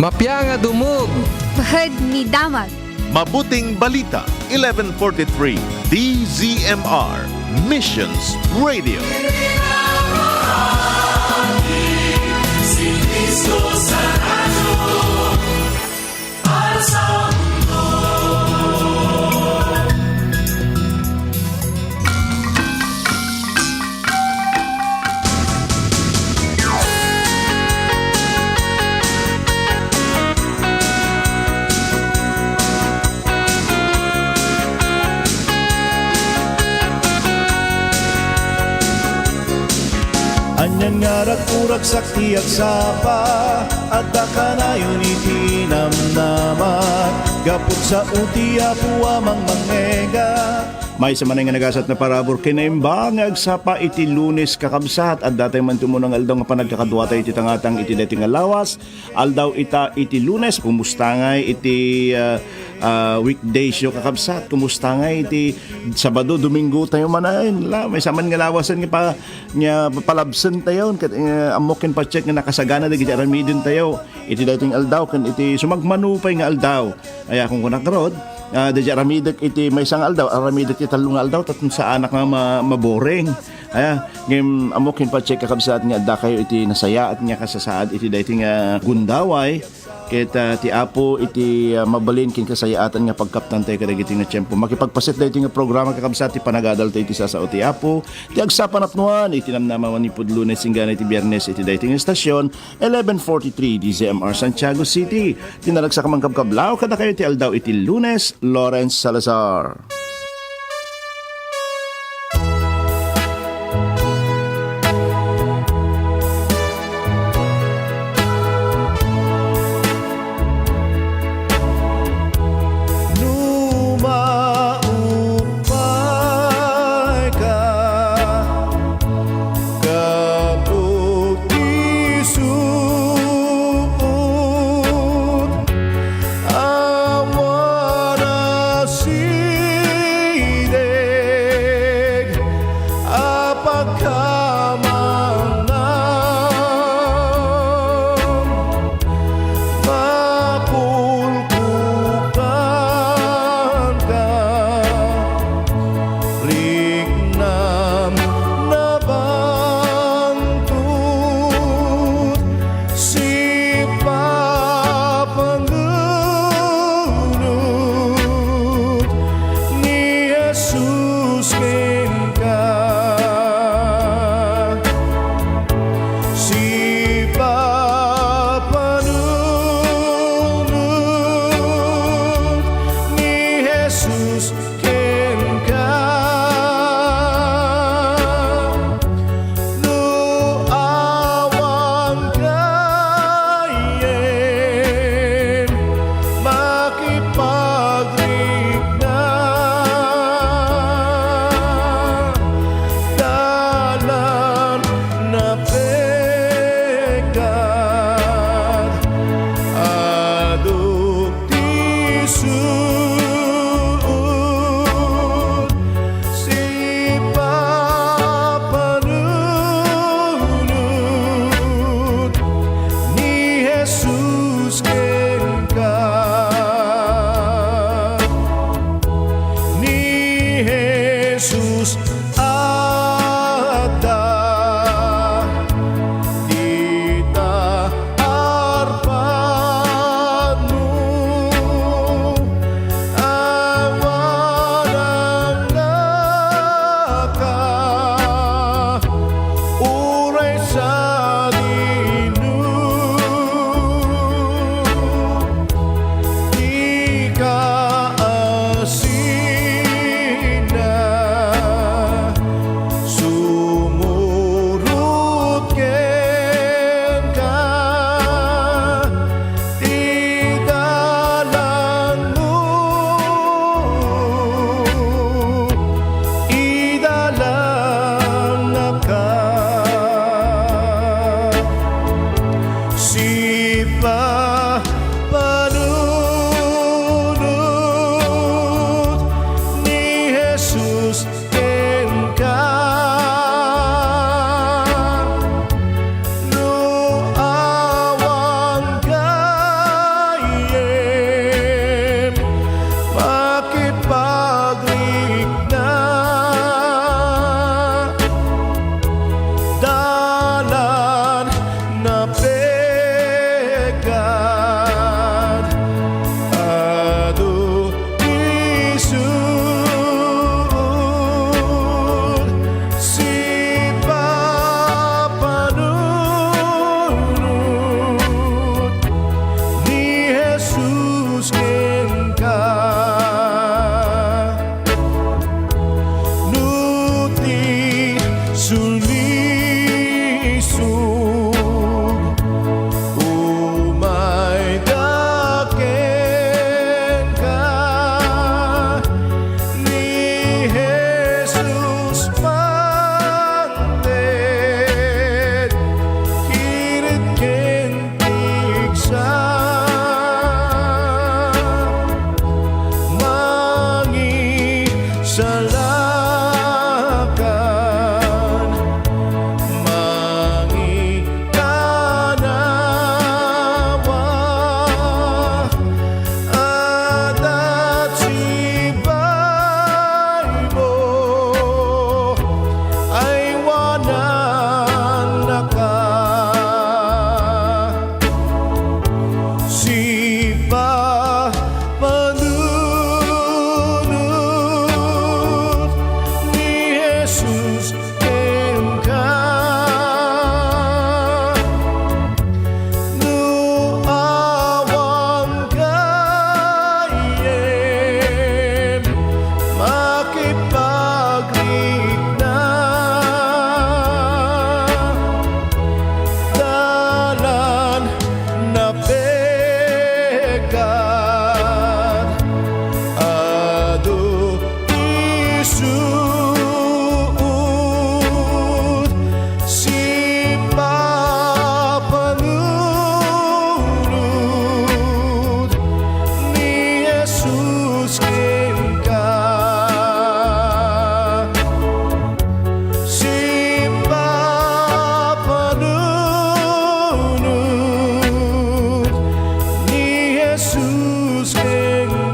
Mapya nga dumog. Bahad ni Damag. Mabuting Balita, 1143 DZMR Missions Radio. Anyan nga ragpurak sakti at sapa at akanayon itinamnaman gaput sa uti apu amang mangega. May sa manay nga nagasat na parabor kinaimbang agsapa iti Lunes kakabsat at datay man tumunang aldaw nga panagkakadwata iti tangatang iti dating nga lawas aldaw ita iti Lunes kumustangay iti weekdays yo kakabsat kumustangay iti Sabado Domingo tayo manayin la may saman nga lawasan nga palabsen tayo ket amokin pa check nga nakasagana dagiti aramidin tayo iti dating aldaw ken iti sumagmanupay nga aldaw aya kung kunakrod Deja aramidak iti may isang aldaw, aramidak iti talong aldaw, tatong sa anak nga maboring. Aya, ngayon amokin pa check kakabsat nga da kayo iti nasaya at nga kasasaad iti dating gundaway. Kita ti Apo iti mabalin kin kasayaatan nga pagkaptan tayo kadagiti nga tiyempo. Makipagpasit dahi nga programa kakabsat ti panagadal tayo iti sao ti Apo. Ti agsapan apnuan iti namnama ni Lunes hinggan iti Biyernes iti dahi nga estasyon 1143 DZMR Santiago City. Tinaragsa ka mang kabkablaw kada kayo ti aldaw iti Lunes Lawrence Salazar.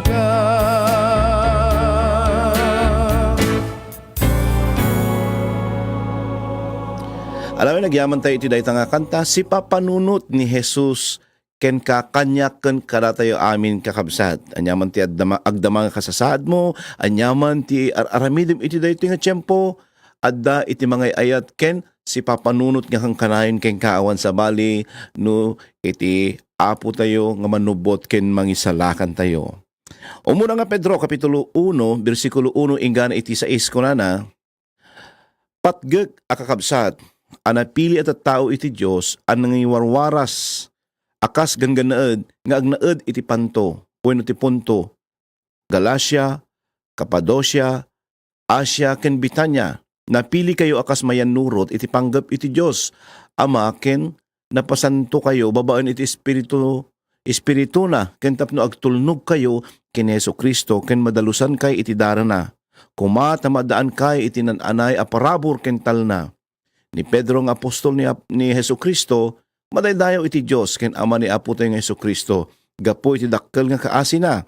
ka. Alam mo, nagyaman tayo iti dahi nga kanta, si papanunot ni Jesus ken ka kanya ken kada tayo amin kakabsat. Anyaman ti agdama nga kasasaad mo, anyaman ti aramidim iti dahi nga tiyempo, adda iti mga ayat ken si papanunot nga kang kanayon ken kaawan sa bali, no iti apo tayo nga manubot ken mangisalakan tayo. Umuna nga Pedro, Kapitulo 1, versikulo 1, ingana iti 6 kunana, patgek akakabsat, anapili at tao iti Diyos, ang nangiwarwaras, akas ganganaed, nga agnaed iti panto, bueno ti punto, Galacia, Cappadocia, Asia, ken Bitanya, napili kayo akas mayan nurot, iti panggap iti Diyos, ama ken napasanto kayo, babaan iti espiritu na, ken tapno agtulnog kayo, ken Heso Kristo, ken madalusan kay iti darana, kumatamadaan kay iti nananay aparabor ken talna. Ni Pedro nga apostol ni Heso Kristo, madaydayaw iti Diyos, ken ama ni Apo tayo nga Heso Kristo, gapo iti dakkel nga kaasi na,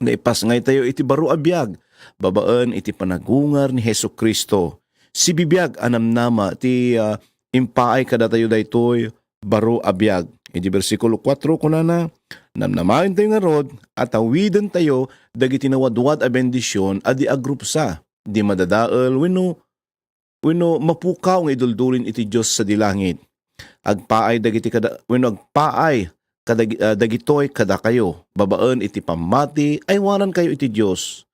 naipas ngay tayo iti baro abiyag, babaan iti panagungar ni Heso Kristo. Si bibiyag anamnama ti impaay kada tayo daytoy baro abiyag. Iti versikulo 4 kunana, namnamain tayo nga rod, at awidan tayo, dagiti nawadwad a bendisyon, adi agrupsa, di madadaal, wenno mapukaw nga iduldulin iti Diyos sa dilangit. Agpaay dagiti agpaay dagitoy kada kayo, babaan iti pamati, aywanan kayo iti Diyos.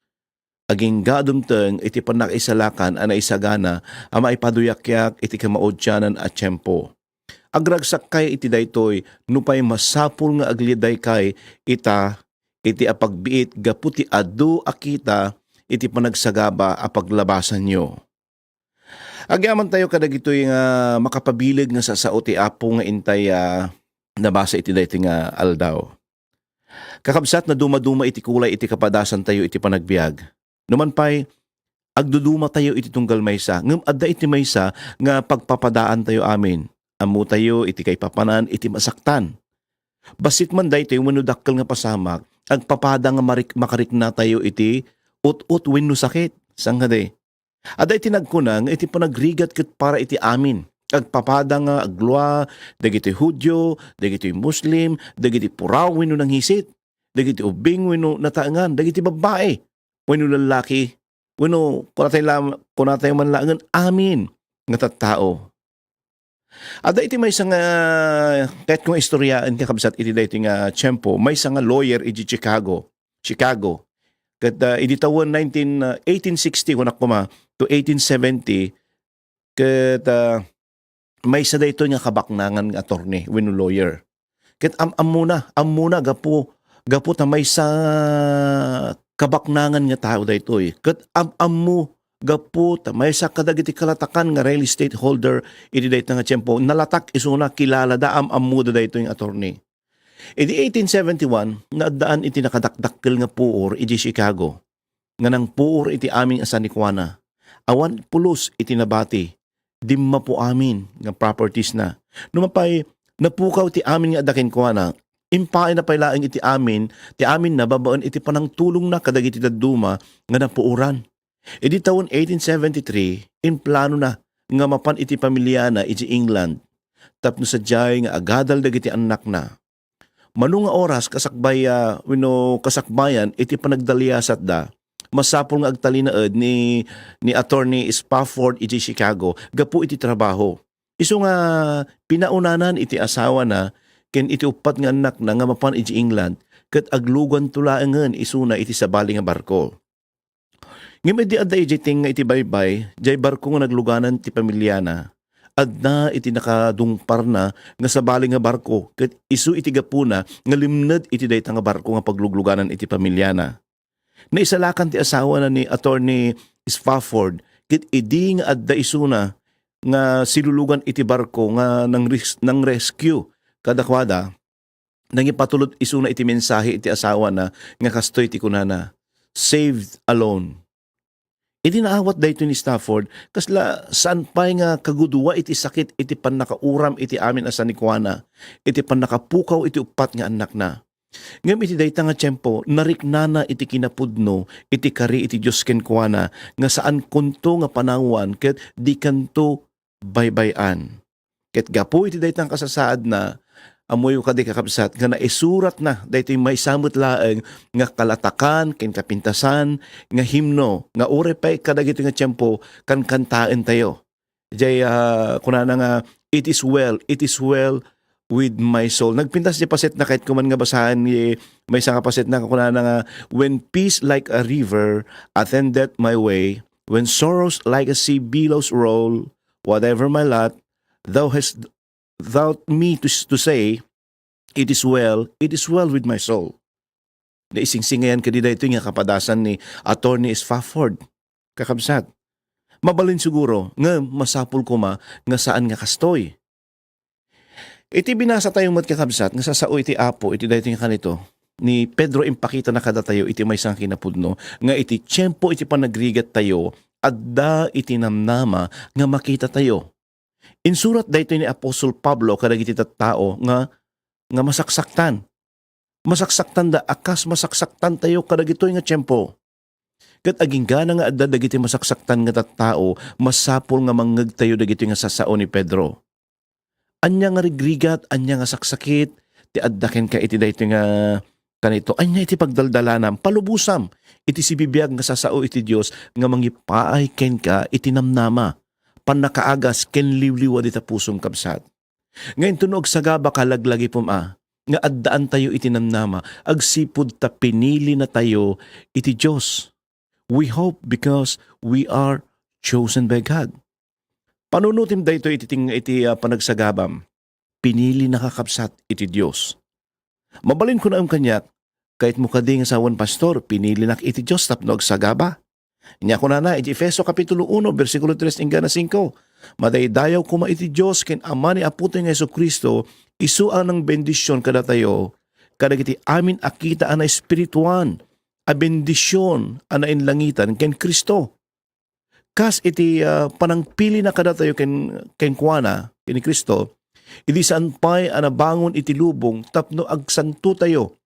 Aging gadumteng iti panakisalakan ana isagana, ama ipaduyakyak iti kamaudyanan at tiyempo. Agragsak kay iti daytoy, nupay masapul nga agliday kay iti apagbiit gaputi adu akita iti panagsagaba apaglabasan nyo. Agyaman tayo kadagitoy nga makapabilig nga sa sao ti Apo nga intay nabasa iti dayti nga aldaw. Kakabsat na dumaduma iti kulay iti kapadasan tayo iti panagbiag. Numan pa'y agduduma tayo iti tunggal maysa. Ngem adda iti maysa nga pagpapadaan tayo amin. Amu tayo iti kay papanan iti masaktan. Basit man daytoy wenno dakkel nga pasamak, agpapada nga makarik na tayo iti ut-ut wenno sakit. Sanggade. Aday tinagkunang iti panagrigat ket para iti amin. Agpapada nga aglua, dagiti Hudyo, dagiti Muslim, dagiti puraw wenno nanghisit, dagiti ubing wenno nataangan, dagiti babae wenno lalaki, wenno kunatay man laangan amin nga tattao. Aday iti may isang kahit kung istoryaan kakabsat iti dayti nga tiyempo, may isang lawyer iti Chicago. Kat iti tawon 1860 kunak kuma to 1870, kat may isa dayto nga kabaknangan nga attorney wenno lawyer. Kat amuna gapo ta may sa kabaknangan nga tao daytoy. Kat amu gapo ta may sa kadagiti kalatakan nga real estate holder iti dayto nga tiyempo, nalatak isuna kilala da amu da dayto yung attorney. Iti 1871, naadaan iti nakadakdakkel nga puor iti Chicago. Nga nang puor iti aming asanikwana. Awan pulos iti nabati. Dimma po amin nga properties na. Numapay, napukaw iti amin nga adakin kuwana. Impaay na pailaing iti amin na babaan iti panang tulong na kadagiti daduma nga napuuran. Iti taon 1873, in plano na nga mapan iti pamilya na iti England. Tapno sa jay nga agadal dagiti anak na. Manu nga oras kasakbayan iti panagdaliasat da, masapol nga agtalinaed ni attorney Spafford iti Chicago, gapu iti trabaho. Isu nga pinaunanan iti asawa na, ken iti upat nga anak na nga mapan iti England, ket aglugan tulaengen isuna iti sabali nga barko. Ngem iti adda iti nga iti baybay, jay barko nga nagluganan ti pamilya na, adna iti nakadungpar na nga sabali nga barko, ket isu iti gapuna nga limned iti dayta nga barko nga paglugluganan iti pamilya na. Naisalakan ti asawa na ni attorney Spafford, ket idi nga adda isuna nga silulugan iti barko nga nang rescue kadakwada, nang ipatulot isuna iti mensahe iti asawa na nga kastoy ti kunana, saved alone. Iti naawat dayto ni Stafford, kasla saan pa'y nga kagudwa iti sakit iti pan nakauram iti amin asanikwana, iti pan nakapukaw iti upat nga anak na. Ngam iti dayta nga tiyempo, nariknana iti kinapudno, iti kari iti Diyos kenkwana, nga saan kunto nga panangwan, ket di kanto baybayan. Ket gapo iti dayta nga kasasaad na, amoy ka di kakabsat, nga naisurat na, dayto yung may samot laeng, nga kalatakan, ken kapintasan, nga himno, nga urepay kadagito nga tiyempo, kan kantaan tayo. Jay, kunana nga, it is well with my soul. Nagpintas di paset na kahit kuman nga basahan ni may isang paset na kunana nga, when peace like a river attendeth my way, when sorrows like a sea billows roll, whatever my lot, thou hast thou me to say, it is well with my soul. Naisingsingayan ka di dito nga kapadasan ni Attorney Spafford, kakabsat. Mabalin siguro, nga masapul ko nga saan nga kastoy. Iti binasa tayong matkakabsat, nga sasao iti apo, iti dahito nga kanito, ni Pedro impakita na kada tayo, iti may isang kinapudno, nga iti tiyempo iti panagrigat tayo, adda iti namnama, nga makita tayo. Insurat dahito ni Apostol Pablo, kadag iti tao, nga masaksaktan. Masaksaktan da, akas masaksaktan tayo, kadag ito nga tiyempo. Kat aging gana nga adda dagiti masaksaktan nga tao, masapol nga mangag tayo dagiti nga sasao ni Pedro. Anya nga rigrigat, anya nga saksakit, ti addaken ka iti dayto nga kanito, anya iti pagdaldalanam, palubusam, iti sibibiyag nga sasao iti Dios nga mangipaay ken ka iti namnama, panakaagas ken liwliwa dita pusong kabsat. Ngayon tunog sagaba kalaglagi nga addaan tayo iti namnama, agsipud ta pinili na tayo iti Dios. We hope because we are chosen by God. Panunutim dayto iti panagsagabam, pinili nakakabsat iti Dios. Mabalin ko na ang kanyak, kahit mukading asawan pastor, pinili nak iti Dios tapno agsagaba. Inya ko na iti Efeso Kapitulo 1, versikulo 3 hanggang 5, madaydayaw kuma iti Dios ken ama ni Apo nga Jesucristo, isuan ng bendisyon kada tayo, kada iti amin akita ana espirituan, a bendisyon ana inlangitan ken Kristo. Kas iti panangpili na kada tayo ken kuana, ken Kristo, iti saan pa'y anabangon iti lubong, tapno agsanto tayo,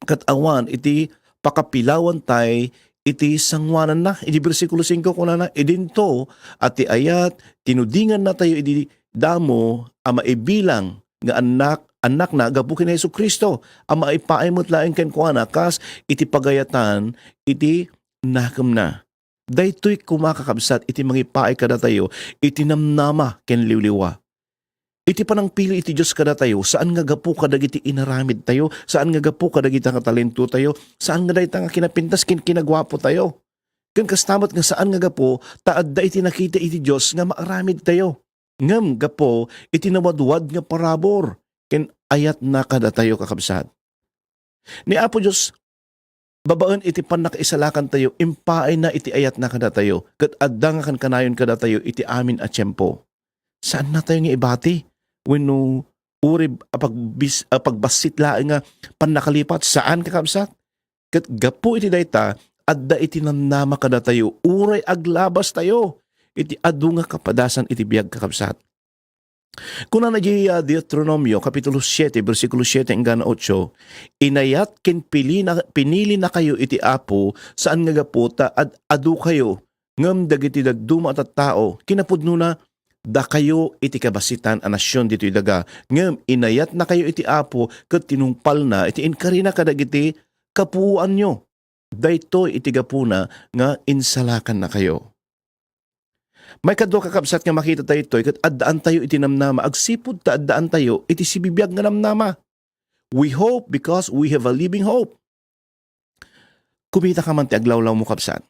kat awan iti pakapilawan tay, iti sangwanan na, iti versikulo 5 kuna na, idinto, at ti ayat, tinudingan na tayo iti damo, ama ibilang, nga anak na, gabukin na Yesu Kristo, ama ipaimot laing ken kuana, kas iti pagayatan, iti nakam na. Daytoy kumakakabsat iti mangipaay kada tayo, iti namnama ken liwliwa. Iti panangpili iti Diyos kada tayo, saan nga gapu kadag iti inaramid tayo, saan nga gapu kadag iti nga talento tayo, saan nga dayta nga kinapintas kinagwapo tayo. Ken kastamat nga saan nga gapu, taadda iti nakita iti Diyos nga maaramid tayo. Ngam gapo, iti nawadwad nga parabor, ken ayat na kada tayo kakabsat. Ni Apo Diyos, babaan iti panakaisalakan tayo, impaay na iti ayat na kada tayo, kat adda nga kan kanayon kada tayo, iti amin at tiyempo. Saan na tayo nga ibati? Wenno urib pagbasit laeng nga panakalipat, saan kakabsat? Kat gapo iti dayta, adda iti namnama kada tayo, uray aglabas tayo, iti adu nga kapadasan iti biyag kakabsat. Kuna na Deuteronomio, Kapitulo 7, versikulo 7 hanggang 8, inayat ken pinili na kayo iti Apo, saan nga gaputa at adu kayo, ngam dagiti dagduma at tao, kinapudno na, da kayo iti kabasitan a nasyon dito daga, ngam inayat na kayo iti Apo, ket tinungpal na, iti inkarina kadagiti kapuan nyo, dayto iti gapuna, nga insalakan na kayo. May kadwa kakabsat nga makita tayo ito, kat addaan tayo iti namnama, agsipud ta addaan tayo, iti sibibiyag nga namnama. We hope because we have a living hope. Kumita ka man ti aglawlaw mo kabsat.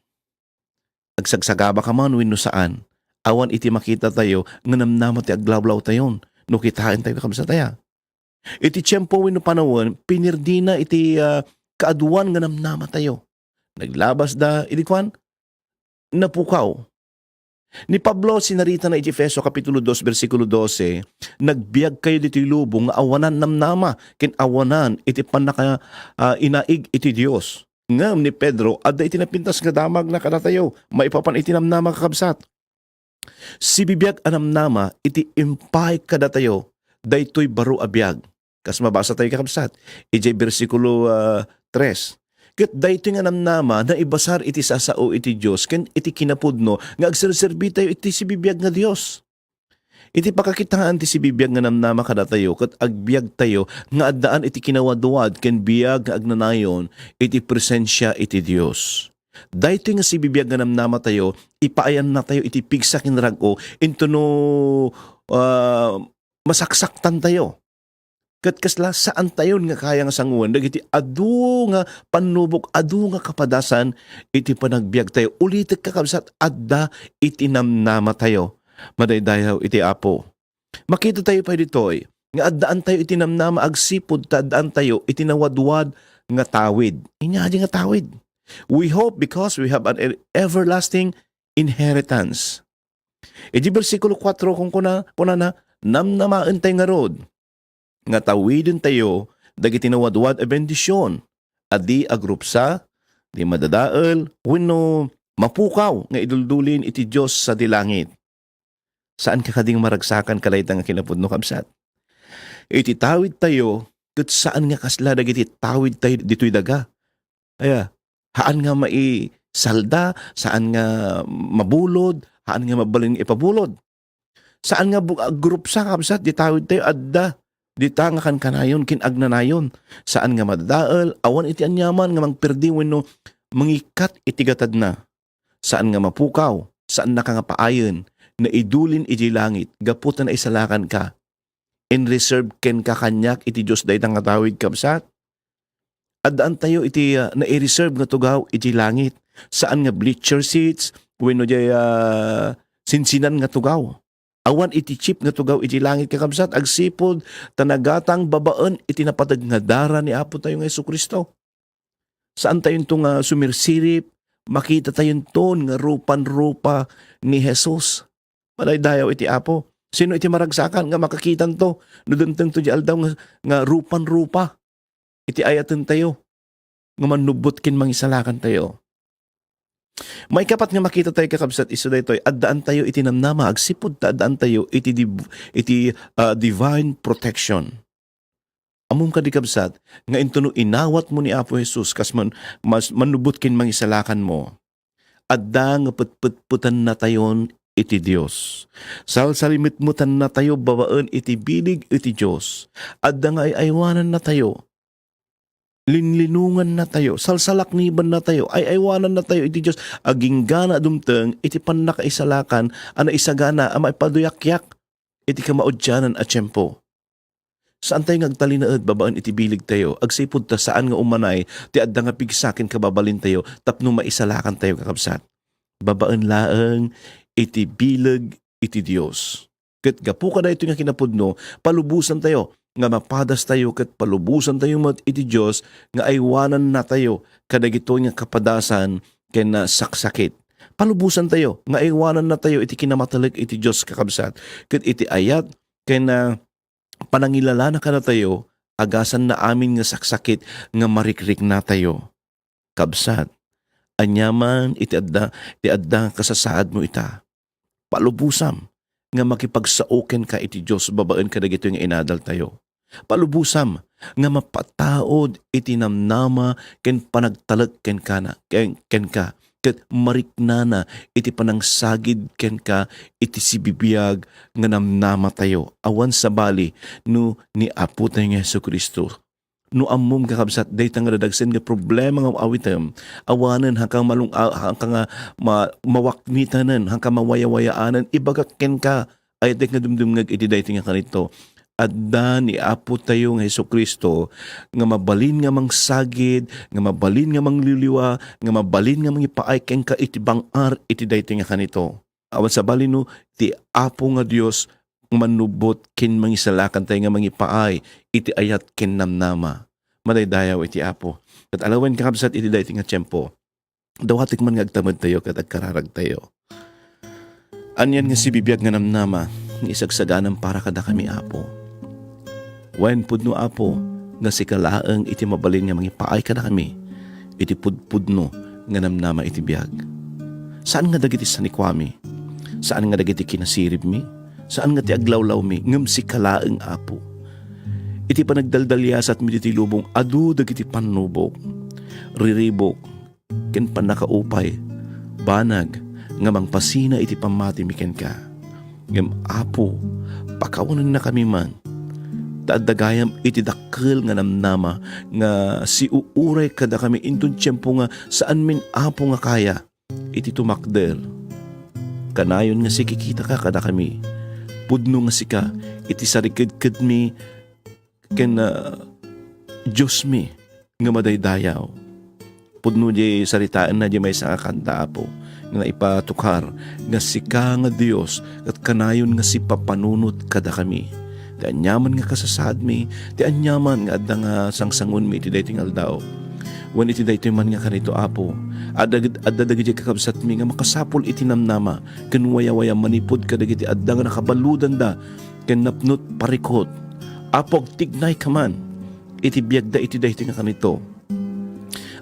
Agsagsagaba ka man wenno saan, awan iti makita tayo, nga namnama ti aglawlaw tayon, no kitain tayo kakabsat tayo. Iti tiyempo wenno panawon, pinirdina iti kaaduan nga namnama tayo. Naglabas da, iti kwan, napukaw. Ni Pablo sinarita na iti Efeso Kapitulo 2, versikulo 12, nagbiag kayo dito lubong, awanan namnama, ken awanan iti panaka inaig iti Dios. Ngam ni Pedro, adda iti napintas nga damag na kada tayo, maipapan iti namnama kakabsat. Si bibiyag anamnama, iti impay kada tayo, daytoy baro abiyag, Kas mabasa tayo kakabsat. Ijay versikulo 3. Ket daytoy nga namnama na ibasar iti sasao iti Dios ken iti kinapudno nga agserserbi tayo iti sibibiyag nga Dios. Iti pakakitaan ti sibibiyag nga namnama kada tayo ket agbiag tayo nga addaan iti kinawadwad ken biyag nga agnanayon iti presensya iti Dios. Daytoy nga sibibiyag nga namnama tayo ipaayan na tayo iti pigsa ken rag-o into no masaksaktan tayo. Ket kasla saan tayon nga kaya nga sanguan dagiti adu nga panubok adu nga kapadasan iti panagbiag tayo ulitek kakabsat adda iti namnama tayo madaydayaw iti Apo. Makita tayo pa ditoy nga addaan tayo iti namnama agsipud ta addaan tayo iti nawadwad nga tawid. Inyadi nga tawid. We hope because we have an everlasting inheritance. Iti versikulo 4 kung kuna na namnamaan tayo nga rod nga tawidin tayo dagiti nawadwad a bendisyon adi agrupsa di madadael wenno mapukaw nga iduldulin iti Dios sa dilangit. Saan ka kading maragsakan kalayta nga kinapudno kabsat? Iti tawid tayo ket saan nga kasla dagiti tawid tayo ditoy daga. Aya, haan nga maisalda, saan nga mabulod, haan nga mabalin ipabulod. Saan nga agrupsa kabsat di tawid tayo adda di ta nga kan kanayon kin agnanayon. Saan nga madadael awan iti anyaman nga mangperdi wenno mangikat iti gatad na. Saan nga mapukaw, saan na ka nga paayon na idulin iti langit gaputan na isalakan ka. In reserve ken ka kanyak iti Dios daytang nga tawid kabsat. Addaan tayo iti na i-reserve nga tugaw iti langit. Saan nga bleacher seats wenno jay sinsinan nga tugaw. Awan iti chip nga tugaw iti langit kakabsat agsipod tanagatang babaan iti napatag nga dara ni Apo tayo nga Jesucristo. Saan tayo ito nga sumirsirip makita tayo ton nga rupan-rupa ni Jesus. Madaydayaw iti Apo. Sino iti maragsakan nga makakitan to? Nudenteng to di aldaw nga rupan-rupa. Iti ayatan tayo nga manubot kin mangisalakan tayo. May kapat nga makita tayo kakabsat iso daytoy addaan tayo iti namnama agsipud ta addaan tayo iti divine protection. Amom ka di kabsat nga intuno inawat mo ni Apo Jesus kas mas manubot kin mangisalakan mo. Adda nga putputan na tayon iti Dios. Salsalimit-mutan na tayo babaan iti bilig iti Dios. Adda nga aywanan na tayo. Linlinungan na tayo, salsalakniban na tayo, aywanan na tayo iti Diyos, aging gana dumteng, iti panakaisalakan, ana isagana, ama ipaduyakyak, iti kamaudyanan at tiyempo. Saan tayo ngagtalinaad, babaan iti bilig tayo, agsipod ta saan nga umanay, ti adda nga pigsakin kababalin tayo, tapno maisalakan tayo kakabsat. Babaan laeng, iti bilig, iti Diyos. Ket gapu ka na ito nga kinapudno, palubusan tayo, nga mapadas tayo ket palubusan tayo mat iti Dios nga aywanan na tayo kadagito nga kapadasan ken saksakit. Palubusan tayo nga aywanan na tayo iti kinamatalag iti Dios kakabsat ket iti ayat ken panangilala na kada tayo agasan na amin nga saksakit nga marikrik na tayo. Kabsat, anyaman iti adda kasasaad mo ita. Palubusam nga makipagsauken ka iti Dios babaan kadagito nga inadal tayo. Palubusam nga mapataod iti namnama ken panagtalag ken ka ket mariknana iti panangsagid ken ka iti sibibiyag nga namnama tayo awan sa bali no ni Apo tayo nga Jesucristo. No ammom kakabsat daytang nga dadagsen nga problema nga awitem awanen hangkang mawaknitanen hangkang mawayawayaanen ibagak ken ka ay nga dumdumngag iti daytang nga kanito. Adda ni Apo tayo nga Jesucristo nga mabalin nga mangsagid, nga mabalin nga mangliliwa, nga mabalin nga mangipaay ken ka iti bangar iti daytoy nga kanito. Awan sa balin no ti Apo nga Dios manubot ken mangisalakan tayo nga mangipaay iti ayat ken namnama. Madaydayaw iti Apo. Ket alawen kakabsat iti daytoy nga tiempo. Dawatik man nga agtamad tayo ket agkararag tayo. Anyan nga sibibiyag nga namnama ni isagsaganan para kada kami Apo. Wen pudno Apo nga sikalaeng iti mabalin nga mangipaay kada kami iti pudpudno nga namnama iti biag. Saan nga dagiti sanikwami? Saan nga dagiti kinasirib mi? Saan nga ti aglawlaw mi ngem sikalaeng Apo? iti panagdaldalyasat mi iti lubong adu dagiti panubok, riribok, ken panakaupay, banag, nga mangpasina iti pamati miken ka. Ngem Apo, pakawanan na kami man, taadagayam iti dakkel nga namnama, nga si uuray kada kami intun tiyempo nga saan min Apo nga kaya, iti tumakder. Kanayon nga si kikita ka kada kami, pudno nga si ka, iti sarikid mi, ken Diyos mi, nga madaydayaw. Pudno di saritaan na di may sa kanta Apo, nga ipatukar, nga si ka nga Diyos, at kanayon nga si papanunot kada kami. Ti anyaman nga kasasad mi, ti anyaman nga adda nga sangsangon mi iti dayting aldaw. Wen iti daytoy man nga kanito Apo, adda dagiti kakabsat mi nga makasapol iti namnama, ken waya-waya manipod kadagiti adda nga nakabaludan da, ken napnot parikot. Apo tignay ka man, iti biyagda iti daytoy nga kanito.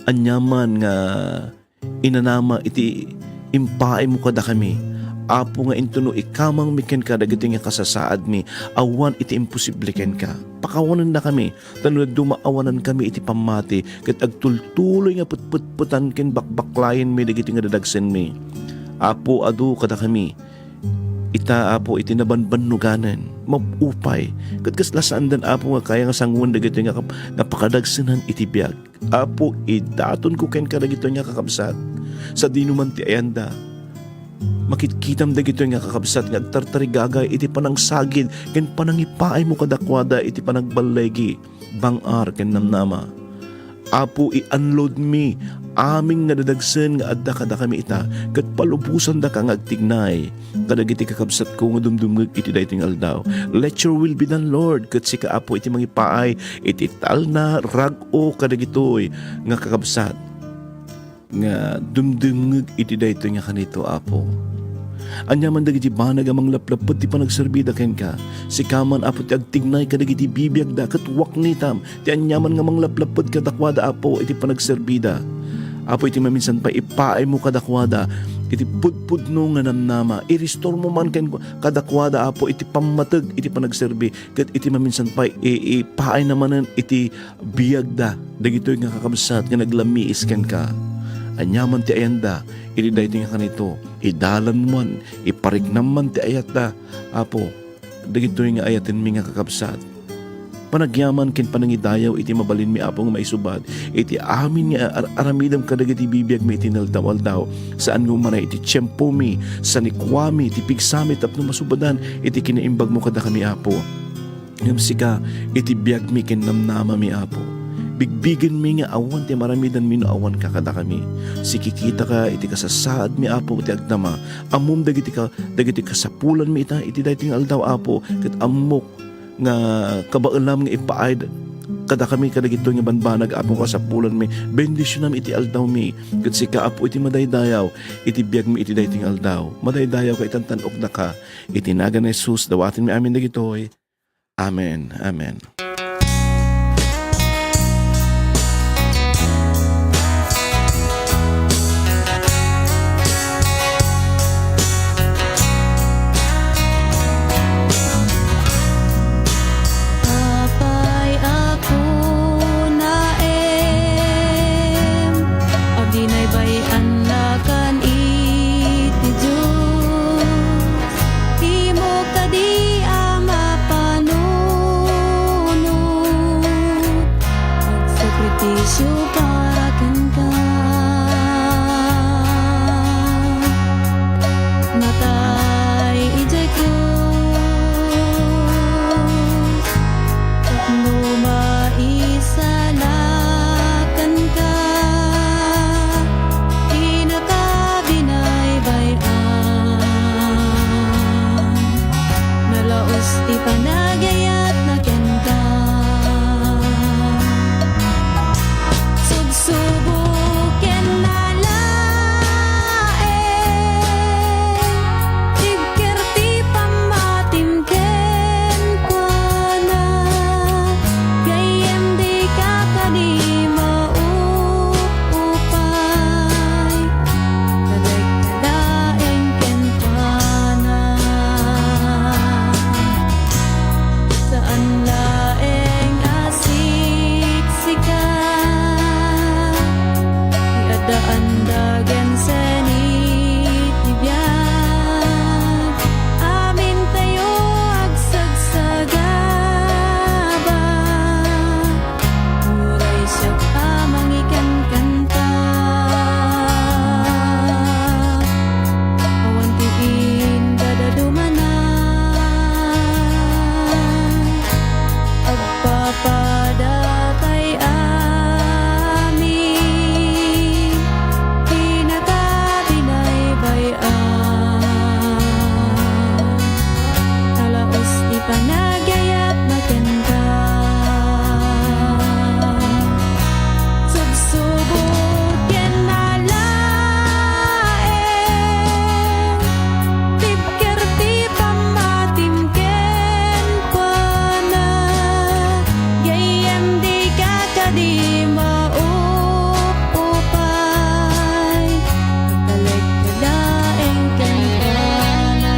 Anyaman nga inanama iti impaay mo kada kami. Apo nga intuno ikamang miken ka dagiti nga kasasaad mi, awan iti imposible ken ka. Pakawanan na kami, tano dumaawanan kami iti pamati, ket agtultuloy nga putputan ken bakbaklayen mi dagiti nga dadagsen mi. Apo adu kada kami, ita Apo iti nabanbannuganan, mapupay, ket kaslasaan dan Apo nga kaya nga sanguan dagiti nga napakadagsenan iti biag. Apo idaton ko ken ka dagiti nga kakabsat, sa dinuman ti ayanda, makitkitam dagito nga kakabsat nga tartarigagay iti panangsagid ken panangipaay mo kadakwada iti panagbalegi bangar ken namnama. Apo i-unload mi aming nga dadagsen nga adda kada kami ita ket palubusan da ka nga agtignay kadagiti kakabsat ko nga dumdumeg iti dayting aldaw. Let your will be done Lord, ket sika Apo iti mangipaay iti talna rag-o kadagitoy nga kakabsat nga dumdumeg iti daytoy nga kanito Apo. Anyaman dagiti banag amang laplapot ti panagserbida ken ka. Si kaman Apo ti agtignay kadagiti bibiyag da ket waknitam ti anyaman nga manglaplapot kadakwada Apo iti panagserbida. Apo iti maminsan pa ipaay mo kadakwada iti pudpudno nga namnama. I-restore mo man ken kadakwada Apo iti pammateg iti panagserbi ket iti maminsan pa ipaay namanen iti biyag da dagitoy nga kakabsat nga naglamiis ken ka. Anyaman ti ayanda, iti daytoy nga kanito, idalan man, ipariknam man ti ayat da. Apo, dagitoy nga ayatin mi nga kakabsat. Panagyaman ken panangidayaw iti mabalin mi Apo nga maisubad, iti amin nga aramidam kadagiti bibiyag mi iti naldaw-aldaw, saan nga umana iti tiyempo mi, sanikwami, iti pigsami tapno masubadan, iti kinaimbag mo kada kami Apo. Ngam sika, iti biyag mi ken namnama mi Apo. Bigbigin mi nga awan ti maramidan mi no awan ka kada kami. Sikikita ka iti kasasaad mi Apo iti agdama. Amom dagiti kasapulan mi ita iti dayting aldaw Apo ket ammok nga kabaalam nga ipaay kada kami kadagito nga banbanag Apo kasapulan mi. Bendisyonam iti aldaw mi ket sika Apo iti madaydayaw iti biag mi iti dayting aldaw. Madaydayaw ka itantanok da ka iti nagan ni Jesus dawatin mi amin dagitoy. Amen. Amen. Di mo kadi ama panuno kaandagan sa nitibyan. Amin tayo agsagsagaba. Uray siya amang ikan kanta. Awantiin dadadumana. Agpapadatay amin. Pinakabinaybayan. Talaos di panagayat maganda. Subsubok yan nalaeng. Tipker ti pamatimken kwa na. Gayem di kakadi maupupay. Magtalag-talaeng kanta na.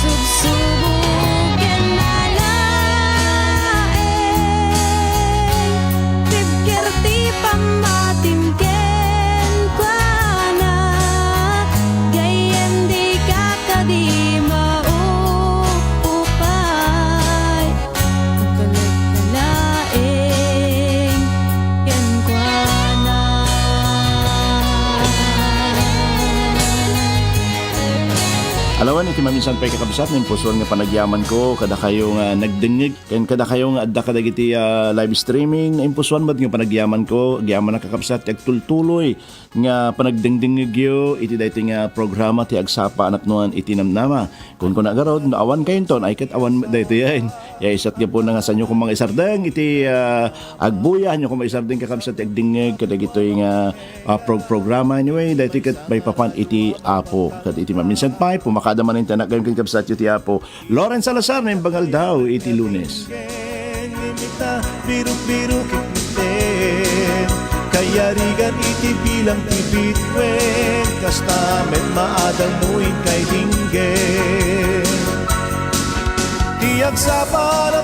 Subsubok yan nalaeng. Tipker ti pamatimken kwa na. Gayem di kakadi maupupay. Magtalag-talaeng yan kwa na. Alawan iti maminsan pa'y kakabsat ng puson nga panagyaman ko kada kayo nga nagdingig ken kada kayo nga adda kadag iti live streaming impuson bad nga panagyaman ko gyaman na kakabsat ag tultuloy nga panagdingdingig yo iti daytoy nga programa ti agsapa anak nuan iti namnama kun agarod no awan kayonton ay ket awan daytoy yan ya isat nga po na nga sanyo kung mga isardeng iti agbuya nyo kung mga isardeng kakabsat ag dingig kadag itoy nga programa anyway daytoy ket may papan iti apo ket iti maminsan pa'y pumakada man yung tanak kayo kakabsat iti apo Lawrence Salazar na yung bangal daw iti Lunes. Limita, biru-biru kikiten. Kaya rigan iti bilang tibitwen. Kastamet maadal nuin kay dinggen. Tiyag sa para